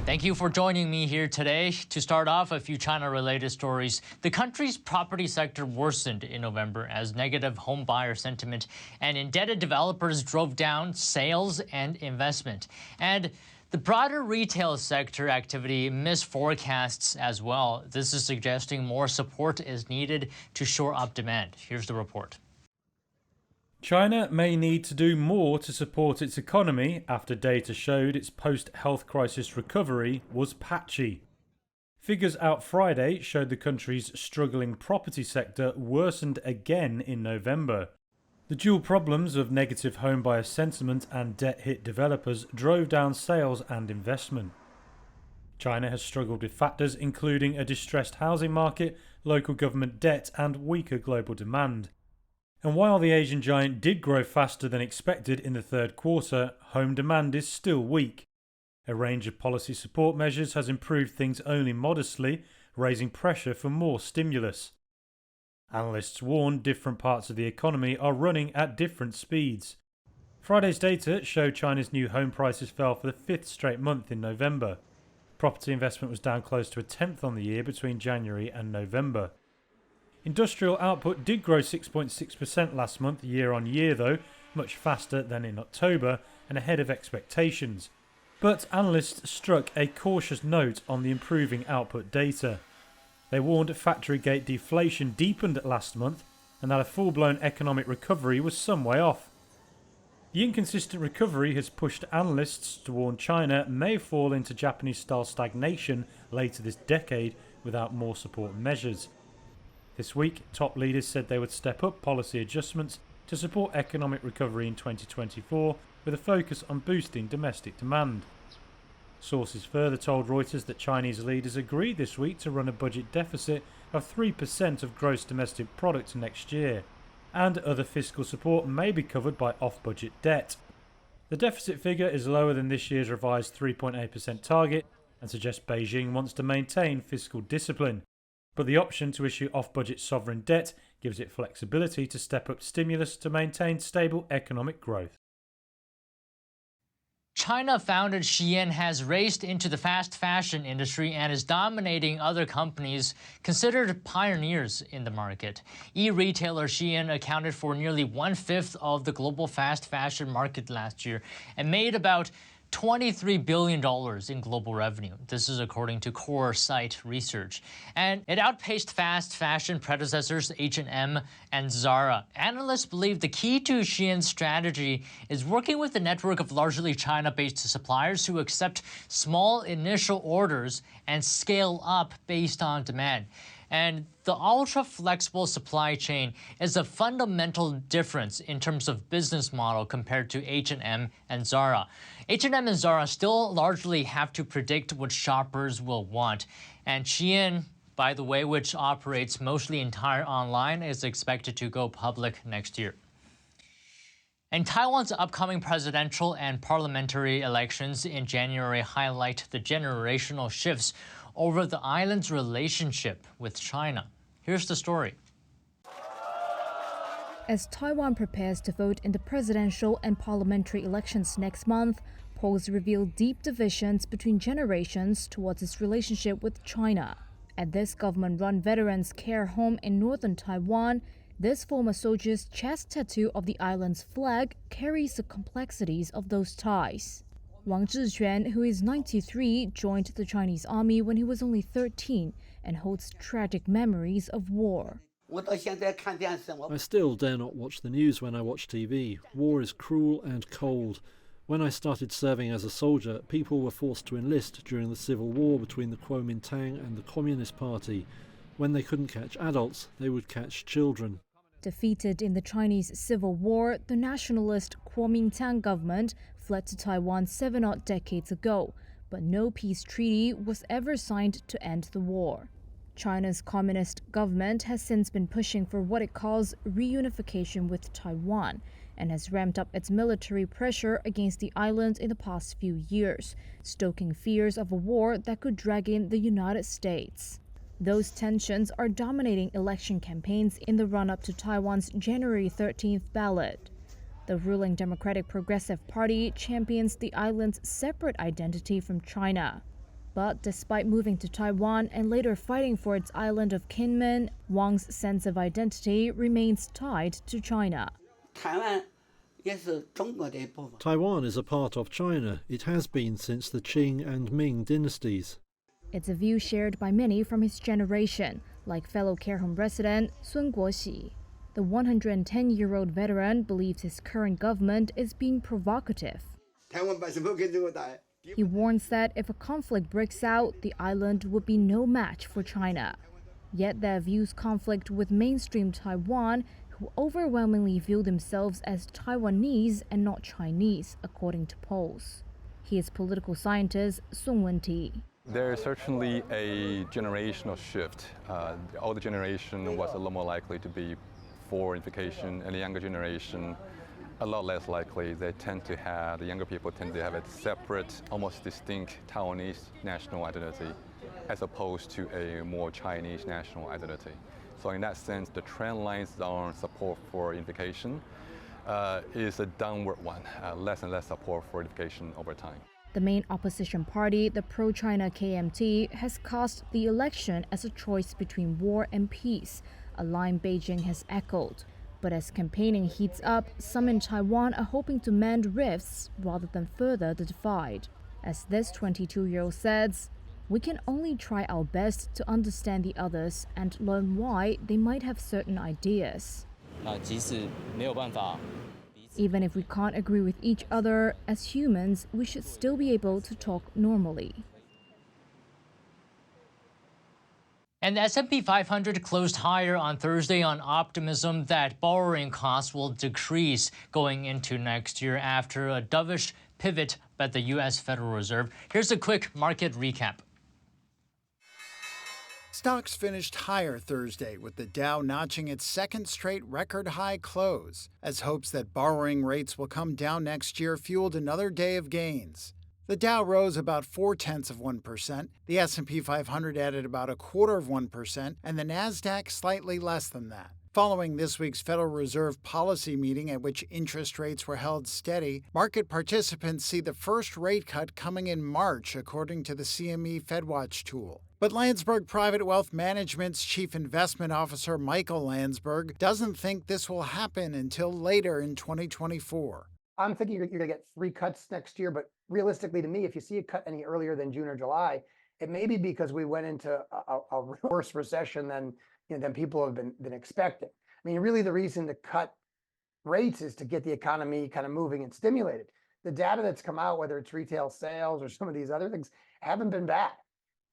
Thank you for joining me here today. To start off, a few China-related stories. The country's property sector worsened in November as negative home buyer sentiment and indebted developers drove down sales and investment. And the broader retail sector activity missed forecasts as well. This is suggesting more support is needed to shore up demand. Here's the report. China may need to do more to support its economy after data showed its post-health crisis recovery was patchy. Figures out Friday showed the country's struggling property sector worsened again in November. The dual problems of negative home buyer sentiment and debt-hit developers drove down sales and investment. China has struggled with factors including a distressed housing market, local government debt and weaker global demand. And while the Asian giant did grow faster than expected in the third quarter, home demand is still weak. A range of policy support measures has improved things only modestly, raising pressure for more stimulus. Analysts warn different parts of the economy are running at different speeds. Friday's data showed China's new home prices fell for the fifth straight month in November. Property investment was down close to a tenth on the year between January and November. Industrial output did grow 6.6% last month year on year though, much faster than in October and ahead of expectations. But analysts struck a cautious note on the improving output data. They warned factory gate deflation deepened last month and that a full-blown economic recovery was some way off. The inconsistent recovery has pushed analysts to warn China may fall into Japanese-style stagnation later this decade without more support measures. This week, top leaders said they would step up policy adjustments to support economic recovery in 2024 with a focus on boosting domestic demand. Sources further told Reuters that Chinese leaders agreed this week to run a budget deficit of 3% of gross domestic product next year, and other fiscal support may be covered by off-budget debt. The deficit figure is lower than this year's revised 3.8% target and suggests Beijing wants to maintain fiscal discipline. But the option to issue off-budget sovereign debt gives it flexibility to step up stimulus to maintain stable economic growth. China-founded Shein has raced into the fast fashion industry and is dominating other companies considered pioneers in the market. E-retailer Shein accounted for nearly one-fifth of the global fast fashion market last year and made about $23 billion in global revenue. This is according to Core Site research. And it outpaced fast fashion predecessors H&M and Zara. Analysts believe the key to Shein's strategy is working with a network of largely China-based suppliers who accept small initial orders and scale up based on demand. And the ultra-flexible supply chain is a fundamental difference in terms of business model compared to H&M and Zara. H&M and Zara still largely have to predict what shoppers will want. And Shein, by the way, which operates mostly entire online, is expected to go public next year. And Taiwan's upcoming presidential and parliamentary elections in January highlight the generational shifts over the island's relationship with China. Here's the story. As Taiwan prepares to vote in the presidential and parliamentary elections next month, polls reveal deep divisions between generations towards its relationship with China. At this government-run veterans' care home in northern Taiwan, this former soldier's chest tattoo of the island's flag carries the complexities of those ties. Wang Zhiquan, who is 93, joined the Chinese army when he was only 13 and holds tragic memories of war. I still dare not watch the news when I watch TV. War is cruel and cold. When I started serving as a soldier, people were forced to enlist during the civil war between the Kuomintang and the Communist Party. When they couldn't catch adults, they would catch children. Defeated in the Chinese Civil War, the nationalist Kuomintang government fled to Taiwan 7 odd decades ago, but no peace treaty was ever signed to end the war. China's communist government has since been pushing for what it calls reunification with Taiwan and has ramped up its military pressure against the island in the past few years, stoking fears of a war that could drag in the United States. Those tensions are dominating election campaigns in the run-up to Taiwan's January 13th ballot. The ruling Democratic Progressive Party champions the island's separate identity from China. But despite moving to Taiwan and later fighting for its island of Kinmen, Wang's sense of identity remains tied to China. Taiwan is a part of China. It has been since the Qing and Ming dynasties. It's a view shared by many from his generation, like fellow care home resident Sun Guoxi. The 110-year-old veteran believes his current government is being provocative. He warns that if a conflict breaks out, the island would be no match for China. Yet their views conflict with mainstream Taiwan, who overwhelmingly view themselves as Taiwanese and not Chinese, according to polls. He is political scientist Song Wen-ti. There is certainly a generational shift. The older generation was a lot more likely to be for unification, and the younger generation a lot less likely. The younger people tend to have a separate, almost distinct Taiwanese national identity as opposed to a more Chinese national identity. So in that sense, the trend lines on support for unification is a downward one, less and less support for unification over time. The main opposition party, the pro-China KMT, has cast the election as a choice between war and peace, a line Beijing has echoed. But as campaigning heats up, some in Taiwan are hoping to mend rifts rather than further the divide. As this 22-year-old says, we can only try our best to understand the others and learn why they might have certain ideas. Even if we can't agree with each other, as humans, we should still be able to talk normally. And the S&P 500 closed higher on Thursday on optimism that borrowing costs will decrease going into next year after a dovish pivot by the U.S. Federal Reserve. Here's a quick market recap. Stocks finished higher Thursday, with the Dow notching its second straight record high close, as hopes that borrowing rates will come down next year fueled another day of gains. The Dow rose about 0.4%, the S&P 500 added about 0.25%, and the Nasdaq slightly less than that. Following this week's Federal Reserve policy meeting at which interest rates were held steady, market participants see the first rate cut coming in March, according to the CME FedWatch tool. But Landsberg Private Wealth Management's Chief Investment Officer Michael Landsberg doesn't think this will happen until later in 2024. I'm thinking you're going to get 3 cuts next year, but realistically to me, if you see a cut any earlier than June or July, it may be because we went into a worse recession than people have been expecting. I mean, really the reason to cut rates is to get the economy kind of moving and stimulated. The data that's come out, whether it's retail sales or some of these other things, haven't been bad.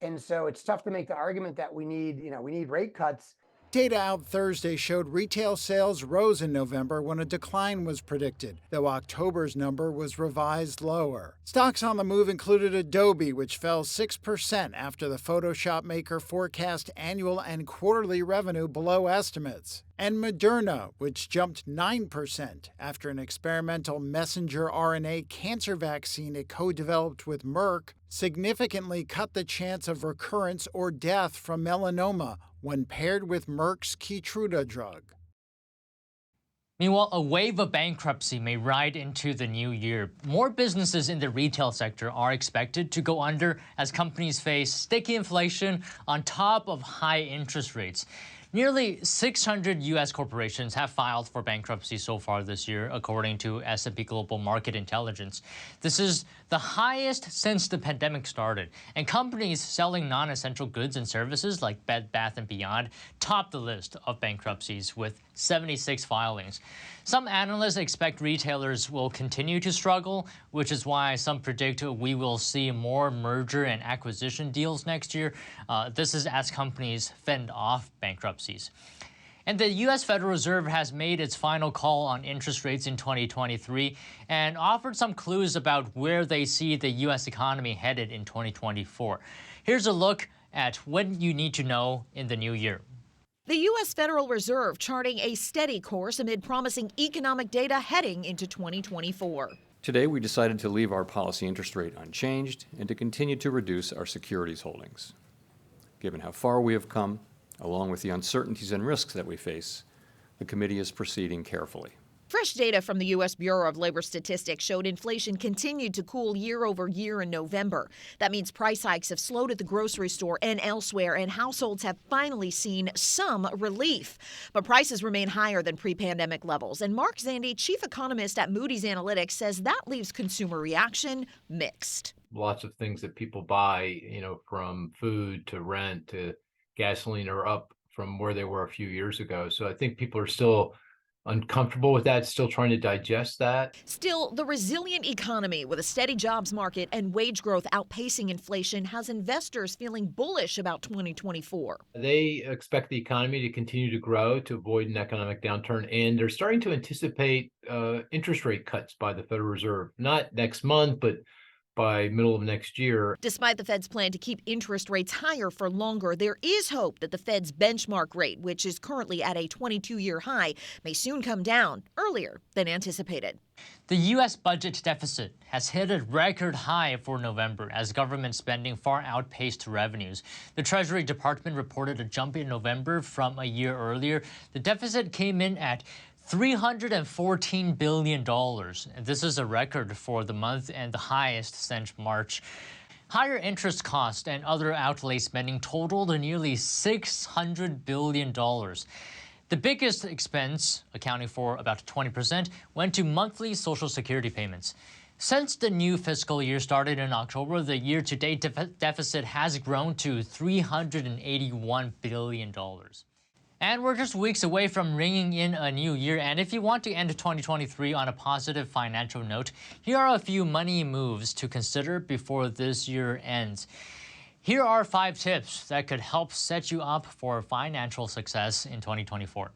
And so it's tough to make the argument that we need rate cuts. Data out Thursday showed retail sales rose in November when a decline was predicted, though October's number was revised lower. Stocks on the move included Adobe, which fell 6% after the Photoshop maker forecast annual and quarterly revenue below estimates, and Moderna, which jumped 9% after an experimental messenger RNA cancer vaccine it co-developed with Merck significantly cut the chance of recurrence or death from melanoma when paired with Merck's Keytruda drug. Meanwhile, a wave of bankruptcy may ride into the new year. More businesses in the retail sector are expected to go under as companies face sticky inflation on top of high interest rates. Nearly 600 U.S. corporations have filed for bankruptcy so far this year, according to S&P Global Market Intelligence. This is the highest since the pandemic started, and companies selling non-essential goods and services like Bed Bath & Beyond top the list of bankruptcies with 76 filings. Some analysts expect retailers will continue to struggle, which is why some predict we will see more merger and acquisition deals next year. This is as companies fend off bankruptcies. And the U.S. Federal Reserve has made its final call on interest rates in 2023 and offered some clues about where they see the U.S. economy headed in 2024. Here's a look at what you need to know in the new year. The U.S. Federal Reserve charting a steady course amid promising economic data heading into 2024. Today, we decided to leave our policy interest rate unchanged and to continue to reduce our securities holdings. Given how far we have come, along with the uncertainties and risks that we face, the committee is proceeding carefully. Fresh data from the U.S. Bureau of Labor Statistics showed inflation continued to cool year over year in November. That means price hikes have slowed at the grocery store and elsewhere, and households have finally seen some relief. But prices remain higher than pre-pandemic levels. And Mark Zandi, chief economist at Moody's Analytics, says that leaves consumer reaction mixed. Lots of things that people buy, from food to rent to gasoline are up from where they were a few years ago. So I think people are still uncomfortable with that, still trying to digest that. Still, the resilient economy with a steady jobs market and wage growth outpacing inflation has investors feeling bullish about 2024. They expect the economy to continue to grow to avoid an economic downturn, and they're starting to anticipate interest rate cuts by the Federal Reserve, not next month, but by middle of next year. Despite the Fed's plan to keep interest rates higher for longer, there is hope that the Fed's benchmark rate, which is currently at a 22-year high, may soon come down earlier than anticipated. The U.S. budget deficit has hit a record high for November as government spending far outpaced revenues. The Treasury Department reported a jump in November from a year earlier. The deficit came in at $314 billion. This is a record for the month and the highest since March. Higher interest costs and other outlay spending totaled nearly $600 billion. The biggest expense, accounting for about 20%, went to monthly Social Security payments. Since the new fiscal year started in October, the year-to-date deficit has grown to $381 billion. And we're just weeks away from ringing in a new year. And if you want to end 2023 on a positive financial note, here are a few money moves to consider before this year ends. Here are 5 tips that could help set you up for financial success in 2024.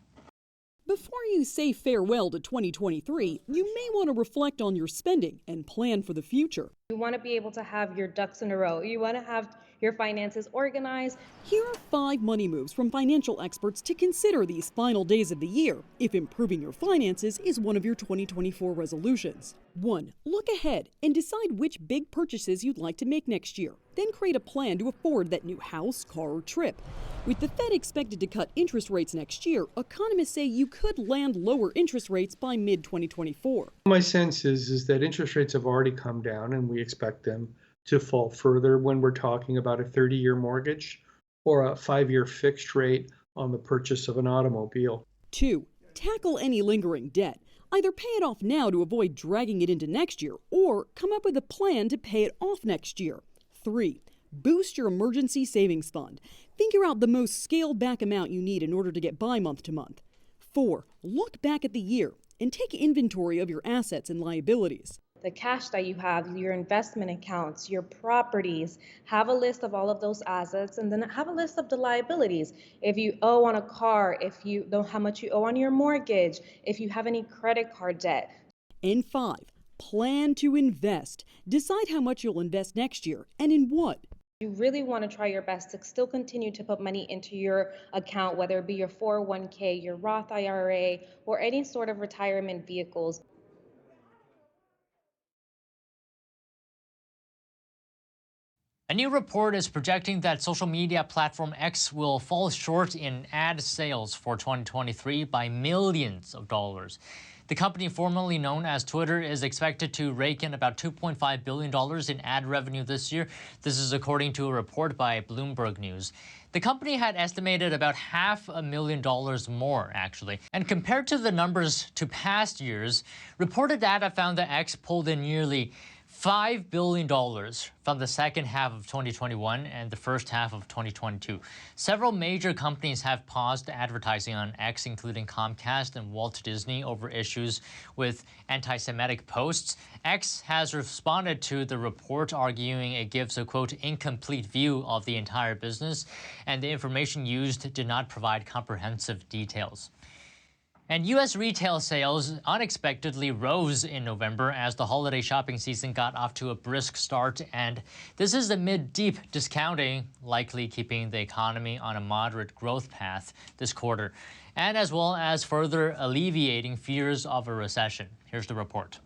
Before you say farewell to 2023, you may want to reflect on your spending and plan for the future. You want to be able to have your ducks in a row. You want to have your finances organized. Here are 5 money moves from financial experts to consider these final days of the year if improving your finances is one of your 2024 resolutions. 1. Look ahead and decide which big purchases you'd like to make next year. Then create a plan to afford that new house, car, or trip. With the Fed expected to cut interest rates next year, economists say you could land lower interest rates by mid-2024. My sense is that interest rates have already come down, and we expect them to fall further when we're talking about a 30-year mortgage or a 5-year fixed rate on the purchase of an automobile. 2. Tackle any lingering debt. Either pay it off now to avoid dragging it into next year, or come up with a plan to pay it off next year. 3. Boost your emergency savings fund. Figure out the most scaled-back amount you need in order to get by month to month. 4. Look back at the year and take inventory of your assets and liabilities. The cash that you have, your investment accounts, your properties, have a list of all of those assets, and then have a list of the liabilities. If you owe on a car, if you know how much you owe on your mortgage, if you have any credit card debt. And 5. Plan to invest. Decide how much you'll invest next year and in what. You really want to try your best to still continue to put money into your account, whether it be your 401k, your Roth IRA, or any sort of retirement vehicles. A new report is projecting that social media platform X will fall short in ad sales for 2023 by millions of dollars. The company formerly known as Twitter is expected to rake in about $2.5 billion in ad revenue this year. This is according to a report by Bloomberg News. The company had estimated about $500,000 more, actually. And compared to the numbers to past years, reported data found that X pulled in nearly $5 billion from the second half of 2021 and the first half of 2022. Several major companies have paused advertising on X, including Comcast and Walt Disney, over issues with anti-Semitic posts. X has responded to the report, arguing it gives a, quote, incomplete view of the entire business, and the information used did not provide comprehensive details. And U.S. retail sales unexpectedly rose in November as the holiday shopping season got off to a brisk start, and this is amid deep discounting, likely keeping the economy on a moderate growth path this quarter, and as well as further alleviating fears of a recession. Here's the report.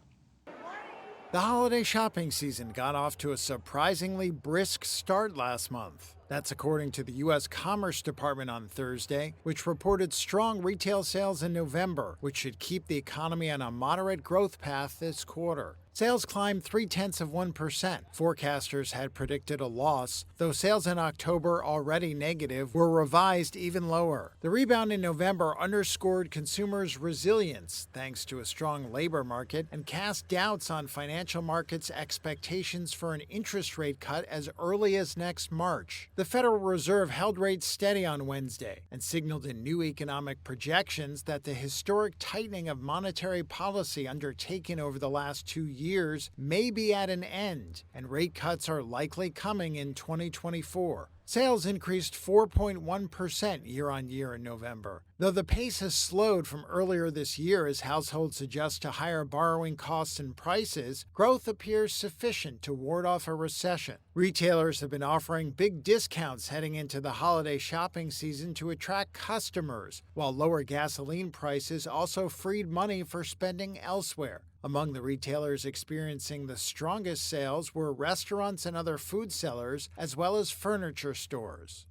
The holiday shopping season got off to a surprisingly brisk start last month. That's according to the U.S. Commerce Department on Thursday, which reported strong retail sales in November, which should keep the economy on a moderate growth path this quarter. Sales climbed 0.3%. Forecasters had predicted a loss, though sales in October, already negative, were revised even lower. The rebound in November underscored consumers' resilience thanks to a strong labor market and cast doubts on financial markets' expectations for an interest rate cut as early as next March. The Federal Reserve held rates steady on Wednesday and signaled in new economic projections that the historic tightening of monetary policy undertaken over the last 2 years may be at an end, and rate cuts are likely coming in 2024. Sales increased 4.1% year-on-year in November, though the pace has slowed from earlier this year as households adjust to higher borrowing costs and prices. Growth appears sufficient to ward off a recession. Retailers have been offering big discounts heading into the holiday shopping season to attract customers, while lower gasoline prices also freed money for spending elsewhere. Among the retailers experiencing the strongest sales were restaurants and other food sellers, as well as furniture stores.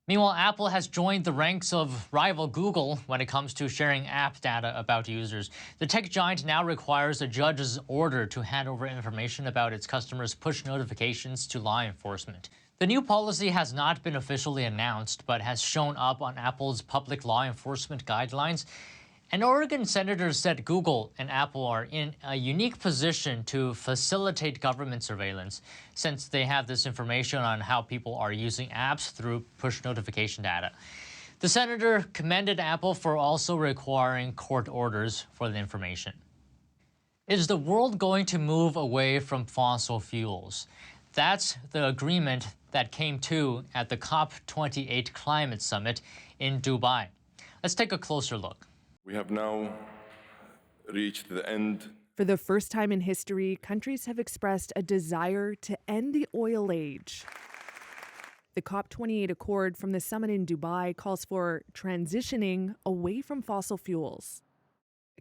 Meanwhile, Apple has joined the ranks of rival Google when it comes to sharing app data about users. The tech giant now requires a judge's order to hand over information about its customers' push notifications to law enforcement. The new policy has not been officially announced, but has shown up on Apple's public law enforcement guidelines. An Oregon senator said Google and Apple are in a unique position to facilitate government surveillance, since they have this information on how people are using apps through push notification data. The senator commended Apple for also requiring court orders for the information. Is the world going to move away from fossil fuels? That's the agreement that came to at the COP28 Climate Summit in Dubai. Let's take a closer look. We have now reached the end. For the first time in history, countries have expressed a desire to end the oil age. The COP28 Accord from the summit in Dubai calls for transitioning away from fossil fuels.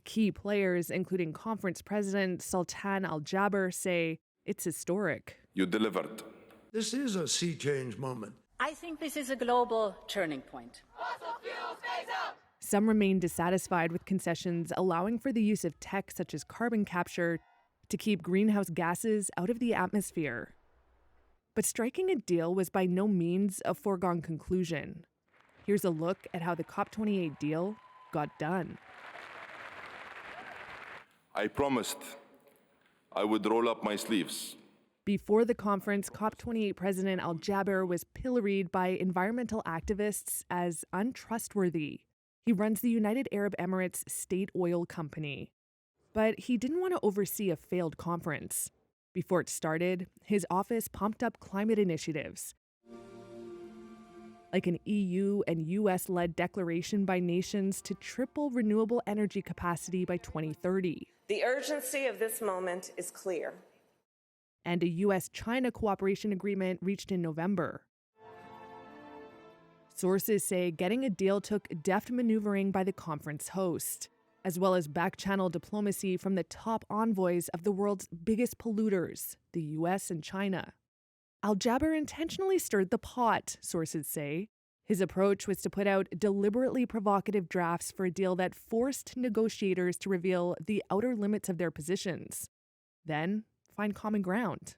Key players, including conference president Sultan Al Jaber, say it's historic. You delivered. This is a sea change moment. I think this is a global turning point. Fossil fuels phase out! Some remain dissatisfied with concessions allowing for the use of tech such as carbon capture to keep greenhouse gases out of the atmosphere. But striking a deal was by no means a foregone conclusion. Here's a look at how the COP28 deal got done. I promised I would roll up my sleeves. Before the conference, COP28 President Al Jaber was pilloried by environmental activists as untrustworthy. He runs the United Arab Emirates State Oil Company. But he didn't want to oversee a failed conference. Before it started, his office pumped up climate initiatives, like an EU and US-led declaration by nations to triple renewable energy capacity by 2030. The urgency of this moment is clear. And a US-China cooperation agreement reached in November. Sources say getting a deal took deft maneuvering by the conference host, as well as back-channel diplomacy from the top envoys of the world's biggest polluters, the US and China. Al Jaber intentionally stirred the pot, sources say. His approach was to put out deliberately provocative drafts for a deal that forced negotiators to reveal the outer limits of their positions, then find common ground.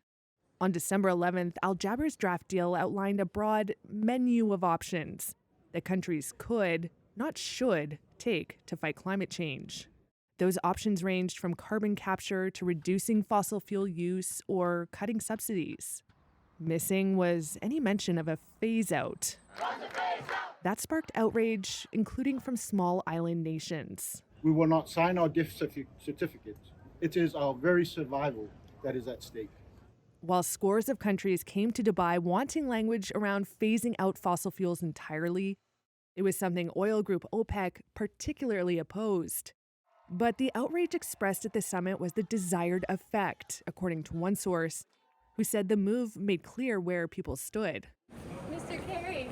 On December 11th, Al Jaber's draft deal outlined a broad menu of options that countries could, not should, take to fight climate change. Those options ranged from carbon capture to reducing fossil fuel use or cutting subsidies. Missing was any mention of a phase-out. That sparked outrage, including from small island nations. We will not sign our gift certificates. It is our very survival that is at stake. While scores of countries came to Dubai wanting language around phasing out fossil fuels entirely, it was something oil group OPEC particularly opposed. But the outrage expressed at the summit was the desired effect, according to one source, who said the move made clear where people stood. Mr. Kerry.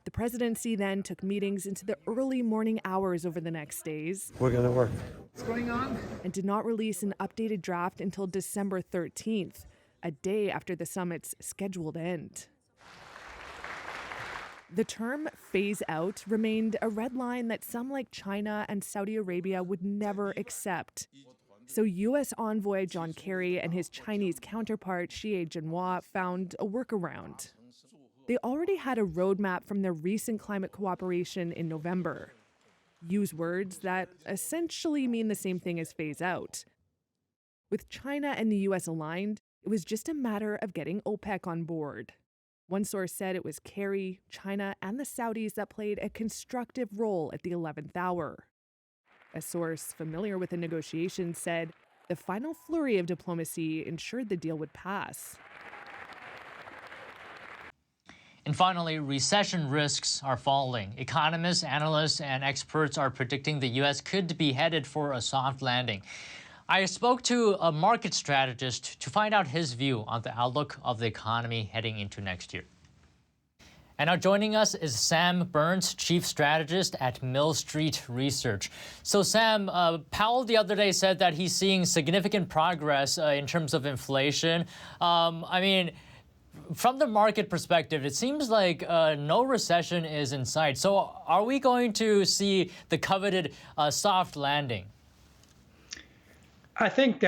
The presidency then took meetings into the early morning hours over the next days. We're going to work. What's going on? And did not release an updated draft until December 13th, a day after the summit's scheduled end. The term phase out remained a red line that some like China and Saudi Arabia would never accept. So U.S. envoy John Kerry and his Chinese counterpart Xie Jinhua found a workaround. They already had a roadmap from their recent climate cooperation in November. Use words that essentially mean the same thing as phase out. With China and the U.S. aligned, it was just a matter of getting OPEC on board. One source said it was Kerry, China, and the Saudis that played a constructive role at the 11th hour. A source familiar with the negotiations said the final flurry of diplomacy ensured the deal would pass. And finally, recession risks are falling. Economists, analysts, and experts are predicting the U.S. could be headed for a soft landing. I spoke to a market strategist to find out his view on the outlook of the economy heading into next year. And now joining us is Sam Burns, Chief Strategist at Mill Street Research. So Sam, Powell the other day said that he's seeing significant progress in terms of inflation. From the market perspective, it seems like no recession is in sight. So are we going to see the coveted soft landing? I think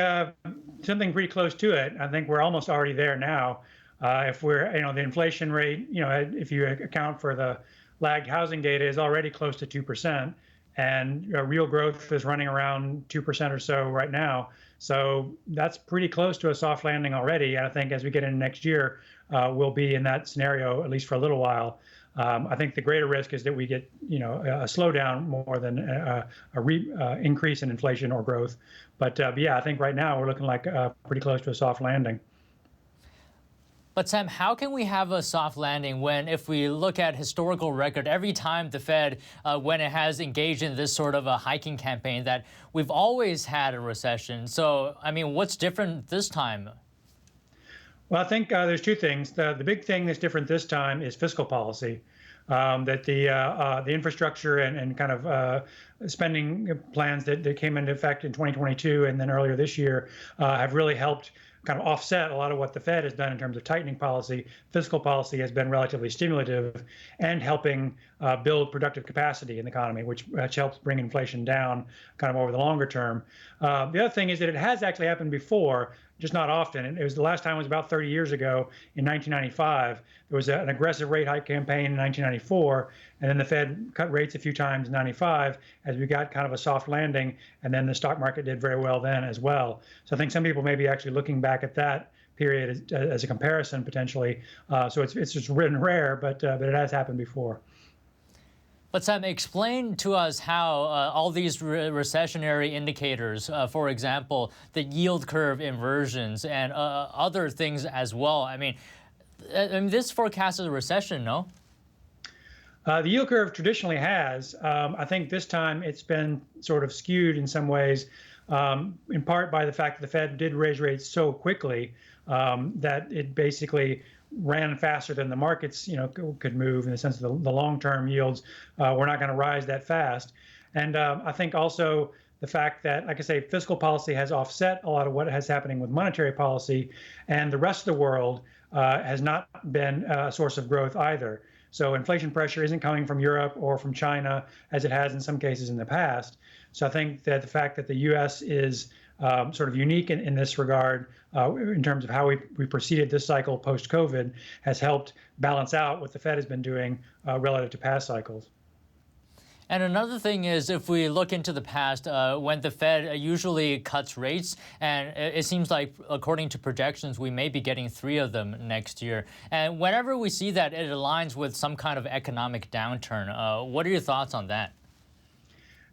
something pretty close to it. I think we're almost already there now. If we're, the inflation rate, if you account for the lagged housing data, is already close to 2%. And real growth is running around 2% or so right now. So that's pretty close to a soft landing already. And I think as we get into next year, we'll be in that scenario, at least for a little while. I think the greater risk is that we get, a slowdown more than increase in inflation or growth. But yeah, I think right now we're looking like pretty close to a soft landing. But Sam, how can we have a soft landing when, if we look at historical record, every time the Fed, when it has engaged in this sort of a hiking campaign, that we've always had a recession? So, what's different this time? Well, I think there's two things. The big thing that's different this time is fiscal policy. That the infrastructure and kind of spending plans that came into effect in 2022 and then earlier this year have really helped kind of offset a lot of what the Fed has done in terms of tightening policy. Fiscal policy has been relatively stimulative and helping build productive capacity in the economy, which helps bring inflation down kind of over the longer term. The other thing is that it has actually happened before, just not often. It was the last time was about 30 years ago in 1995. There was an aggressive rate hike campaign in 1994, and then the Fed cut rates a few times in 95 as we got kind of a soft landing, and then the stock market did very well then as well. So I think some people may be actually looking back at that period as a comparison potentially. So it's just written rare, but it has happened before. But Sam, explain to us how all these recessionary indicators, for example, the yield curve inversions and other things as well. This forecasts a recession, no? The yield curve traditionally has. I think this time it's been sort of skewed in some ways, in part by the fact that the Fed did raise rates so quickly that it basically ran faster than the markets, could move, in the sense of the long-term yields were not going to rise that fast. And I think also the fact that, like I say, fiscal policy has offset a lot of what is happening with monetary policy, and the rest of the world has not been a source of growth either. So inflation pressure isn't coming from Europe or from China, as it has in some cases in the past. So I think that the fact that the U.S. is sort of unique in this regard, in terms of how we proceeded this cycle post-COVID, has helped balance out what the Fed has been doing relative to past cycles. And another thing is, if we look into the past, when the Fed usually cuts rates, and it seems like, according to projections, we may be getting 3 of them next year. And whenever we see that, it aligns with some kind of economic downturn. What are your thoughts on that?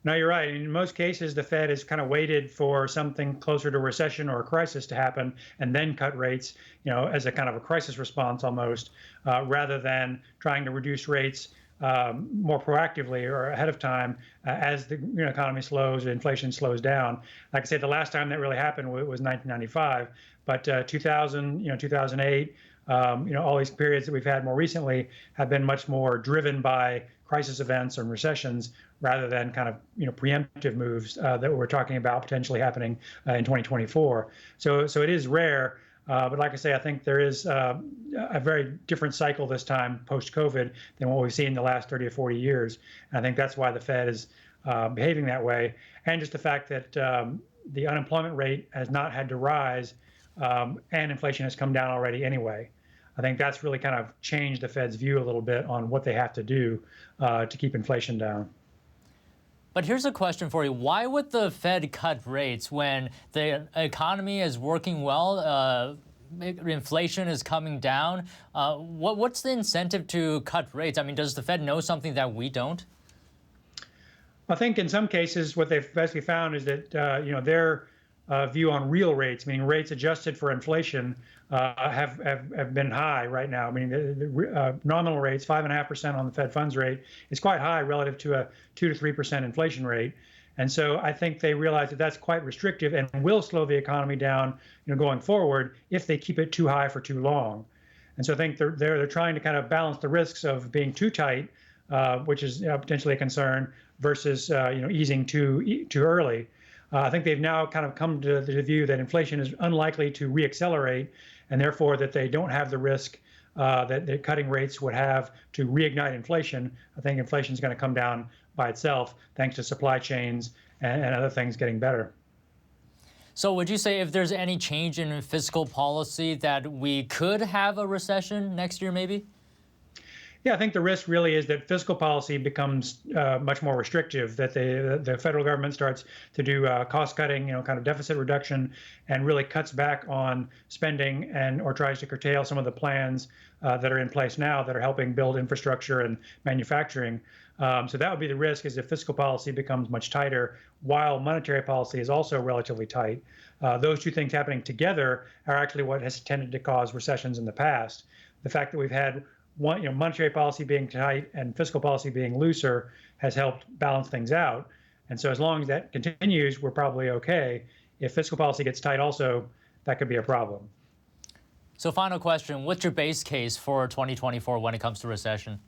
No, you're right. In most cases, the Fed has kind of waited for something closer to recession or a crisis to happen and then cut rates, as a kind of a crisis response almost, rather than trying to reduce rates more proactively or ahead of time as the economy slows, inflation slows down. Like I said, the last time that really happened was 1995, but 2000, 2008, All these periods that we've had more recently have been much more driven by crisis events and recessions rather than kind of preemptive moves that we're talking about potentially happening in 2024. So it is rare. But like I say, I think there is a very different cycle this time post-COVID than what we've seen in the last 30 or 40 years. And I think that's why the Fed is behaving that way. And just the fact that the unemployment rate has not had to rise and inflation has come down already anyway. I think that's really kind of changed the Fed's view a little bit on what they have to do to keep inflation down. But here's a question for you. Why would the Fed cut rates when the economy is working well, inflation is coming down? What's the incentive to cut rates? I mean, does the Fed know something that we don't? I think in some cases what they've basically found is that their view on real rates, meaning rates adjusted for inflation, have been high right now. I mean, the nominal rates, 5.5% on the Fed funds rate, is quite high relative to a 2 to 3% inflation rate. And so I think they realize that that's quite restrictive and will slow the economy down, going forward if they keep it too high for too long. And so I think they're trying to kind of balance the risks of being too tight, which is potentially a concern, versus easing too early. I think they've now kind of come to the view that inflation is unlikely to reaccelerate, and therefore that they don't have the risk that the cutting rates would have to reignite inflation. I think inflation is going to come down by itself thanks to supply chains and other things getting better. So would you say if there's any change in fiscal policy that we could have a recession next year maybe? Yeah, I think the risk really is that fiscal policy becomes much more restrictive, that the federal government starts to do cost cutting, kind of deficit reduction, and really cuts back on spending or tries to curtail some of the plans that are in place now that are helping build infrastructure and manufacturing. So that would be the risk, is if fiscal policy becomes much tighter while monetary policy is also relatively tight. Those two things happening together are actually what has tended to cause recessions in the past. The fact that we've had monetary policy being tight and fiscal policy being looser has helped balance things out. And so as long as that continues, we're probably okay. If fiscal policy gets tight also, that could be a problem. So final question, what's your base case for 2024 when it comes to recession?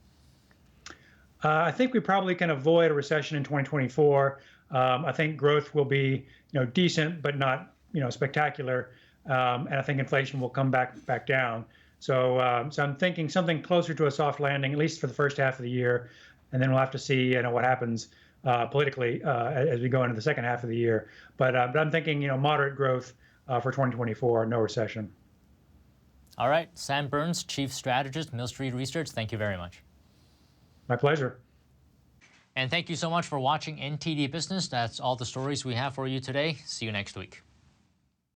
I think we probably can avoid a recession in 2024. I think growth will be decent, but not spectacular. And I think inflation will come back down. So I'm thinking something closer to a soft landing, at least for the first half of the year, and then we'll have to see what happens politically as we go into the second half of the year. But I'm thinking moderate growth for 2024, no recession. All right, Sam Burns, Chief Strategist, Mill Street Research. Thank you very much. My pleasure. And thank you so much for watching NTD Business. That's all the stories we have for you today. See you next week.